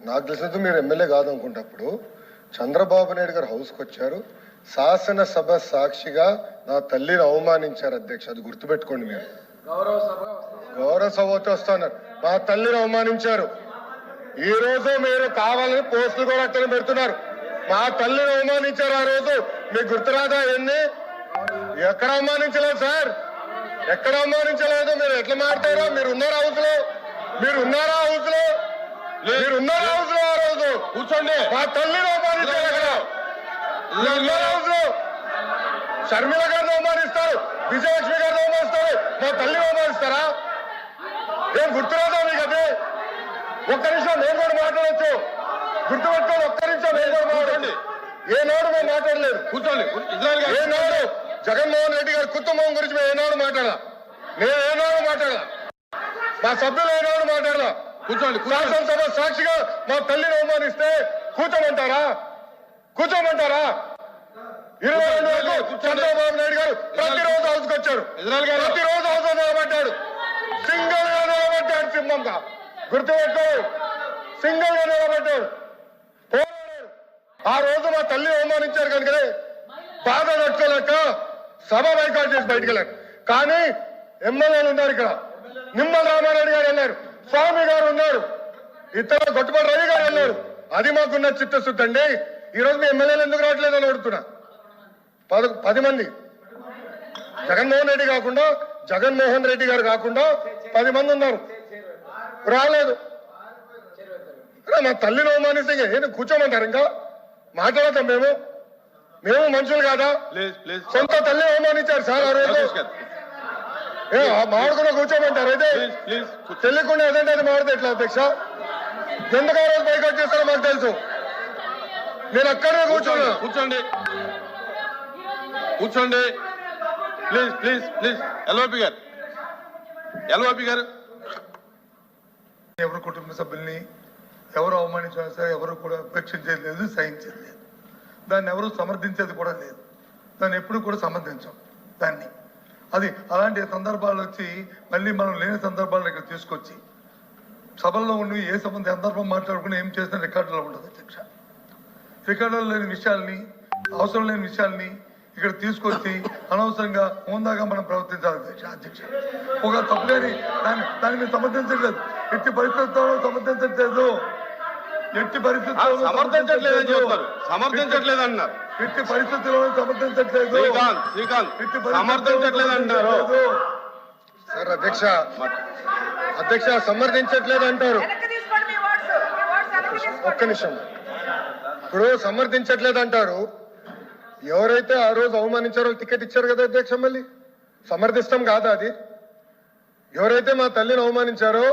నాకు తెలిసినందుకు మీరు ఎమ్మెల్యే కాదనుకుంటప్పుడు చంద్రబాబు నాయుడు గారు హౌస్కి వచ్చారు, శాసనసభ సాక్షిగా నా తల్లిని అవమానించారు అధ్యక్ష. అది గుర్తుపెట్టుకోండి మీరు. గౌరవ సభతో వస్తున్నారు. మా తల్లిని అవమానించారు. ఈ రోజు మీరు కావాలని పోస్టులు కూడా అక్కడ పెడుతున్నారు. మా తల్లిని అవమానించారు. ఆ రోజు మీకు గుర్తురాదా? ఎన్ని ఎక్కడ అవమానించలేదు సార్, ఎక్కడ అవమానించలేదు. మీరు ఎట్లా మాట్లాడారో. మీరు ఉన్నారా హౌస్ లో? మీరు ఉన్నారా హౌస్ లో? మీరు ఉన్నారా హౌస్ లో? ఆ రోజు కూర్చోండి. మా తల్లిని అవమానించారు. అక్కడ ఉన్నారా హౌస్ లో? షర్మిల గారిని అవమానిస్తారు, విజయలక్ష్మి గారిని అవమానిస్తారు, మా తల్లిని అవమానిస్తారా? ఏం గుర్తురాదా మీకు? అదే ఒక్క నిమిషం నేను కూడా మాట్లాడచ్చు. గుర్తుపెట్టుకోండి. ఒక్క నిమిషం నేను కూడా మాట్లాడండి. ఏనాడు మేము మాట్లాడలేదు. కూర్చోండి. ఏనాడు జగన్మోహన్ రెడ్డి గారి కుటుంబం గురించి మేము ఏనాడు మాట్లాడాల? నేను ఏనాడు మాట్లాడాల? మా సభ్యులు ఏనాడు మాట్లాడాల? కూర్చోండి. శాసనసభ సాక్షిగా మా తల్లిని అవమానిస్తే కూర్చోమంటారా? కూర్చోమంటారా? 22 వరకు చంద్రబాబు నాయుడు గారు ప్రతిరోజు హౌస్కి వచ్చారు. ప్రతిరోజు హౌస్ నిలబడ్డాడు. సింగిల్ గా నిలబడ్డాడు. సింహంగా గుర్తుపెట్టు. సింగిల్ గా నిలబడ్డాడు. పోరాడాడు. ఆ రోజు మా తల్లిని అవమానించారు కనుకనే బాధ తట్టుకోలేక సభ బైకాట్ చేసి బయటకు వెళ్ళారు. కానీ ఎమ్మెల్యేలు ఉన్నారు ఇక్కడ. నిమ్మల రామారెడ్డి గారు వెళ్ళారు, స్వామి గారు ఉన్నారు, ఇతర గొట్టుపాటి రవి గారు వెళ్ళారు. అది మాకున్న చిత్తశుద్ధి అండి. ఈ రోజు మీ ఎమ్మెల్యేలు ఎందుకు రావట్లేదు అని అడుగుతున్నా. 10 మంది జగన్మోహన్ రెడ్డి కాకుండా, జగన్మోహన్ రెడ్డి గారు కాకుండా 10 మంది ఉన్నారు, రాలేదు. మా తల్లిని అవమానిస్తే ఏంటి కూర్చోమంటారు? ఇంకా మాట్లాడతాం మేము? మేము మనుషులు కాదా? సొంత తల్లి అవమానించారు సార్ ఆ రోజు. మాడుకున్న కూర్చోమంటారు. అయితే తెలియకుండా ఏదంటే అది మాడితే ఎట్లా అధ్యక్ష? ఎందుకు ఆ రోజు బైకాట్ చేస్తారో మాకు తెలుసు. నేను అక్కడే కూర్చోండి. కూర్చోండి. కూర్చోండి ప్లీజ్ ప్లీజ్ ప్లీజ్. ఎల్ఓపి గారు, ఎల్ఓపి గారు. ఎవరు కుటుంబ సభ్యుల్ని ఎవరు అవమానించినా సరే ఎవరు కూడా ఉపేక్షించేది లేదు, సహించేది లేదు. దాన్ని ఎవరు సమర్థించేది కూడా లేదు. దాన్ని ఎప్పుడు కూడా సమర్థించాం దాన్ని. అది అలాంటి సందర్భాలు వచ్చి మళ్ళీ మనం లేని సందర్భాలను ఇక్కడ తీసుకొచ్చి సభల్లో ఉండి ఏ సందర్భం మాట్లాడుకుని ఏం చేసిన రికార్డులో ఉండదు అధ్యక్ష. రికార్డులో లేని విషయాల్ని, అవసరం లేని విషయాల్ని ఇక్కడ తీసుకొచ్చి అనవసరంగా హోందాగా మనం ప్రవర్తించాలి అధ్యక్ష. ఒక తప్పులేని దాన్ని మీరు సమర్థించట్లేదు. ఎట్టి పరిస్థితుల్లో సమర్థించట్లేదు. ఎట్టి పరిస్థితుల్లో సమర్థించట్లేదు అన్నారు. ఎట్టి పరిస్థితుల్లో సమర్థించట్లేదు. సమర్థించట్లేదు అంటారు సార్. అధ్యక్ష సమర్థించట్లేదు అంటారు. ఒక్క నిమిషం. ఇప్పుడు సమర్థించట్లేదు అంటారు. ఎవరైతే ఆ రోజు అవమానించారో టికెట్ ఇచ్చారు కదా అధ్యక్ష. మళ్ళీ సమర్థిస్తాం కాదా అది? ఎవరైతే మా తల్లిని అవమానించారో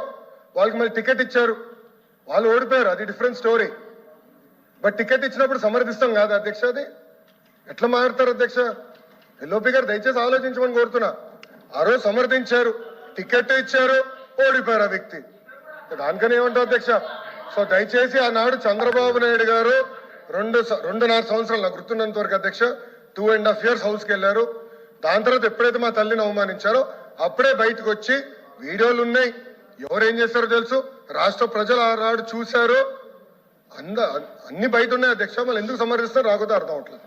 వాళ్ళకి మళ్ళీ టికెట్ ఇచ్చారు, వాళ్ళు ఓడిపోయారు, అది డిఫరెంట్ స్టోరీ. బట్ టికెట్ ఇచ్చినప్పుడు సమర్థిస్తాం కాదా అధ్యక్ష? అది ఎట్లా మారుతారు అధ్యక్ష? ఎల్ఓపి గారు దయచేసి ఆలోచించమని కోరుతున్నా. ఆ రోజు సమర్థించారు, టికెట్ ఇచ్చారు, ఓడిపోయారు ఆ వ్యక్తి. దానికని ఏమంటారు అధ్యక్ష? సో దయచేసి ఆనాడు చంద్రబాబు నాయుడు గారు 2.5 సంవత్సరాలు నాకు గుర్తున్నంత వరకు అధ్యక్ష 2.5 years హౌస్కి వెళ్ళారు. దాని తర్వాత ఎప్పుడైతే మా తల్లిని అవమానించారో అప్పుడే బయటకు వచ్చి వీడియోలు ఉన్నాయి. ఎవరేం చేస్తారో తెలుసు. రాష్ట్ర ప్రజలు ఆనాడు చూశారు. అన్ని బయట ఉన్నాయి అధ్యక్ష. మళ్ళీ ఎందుకు సమర్థిస్తారో రాకపోతే అర్థం అవట్లేదు.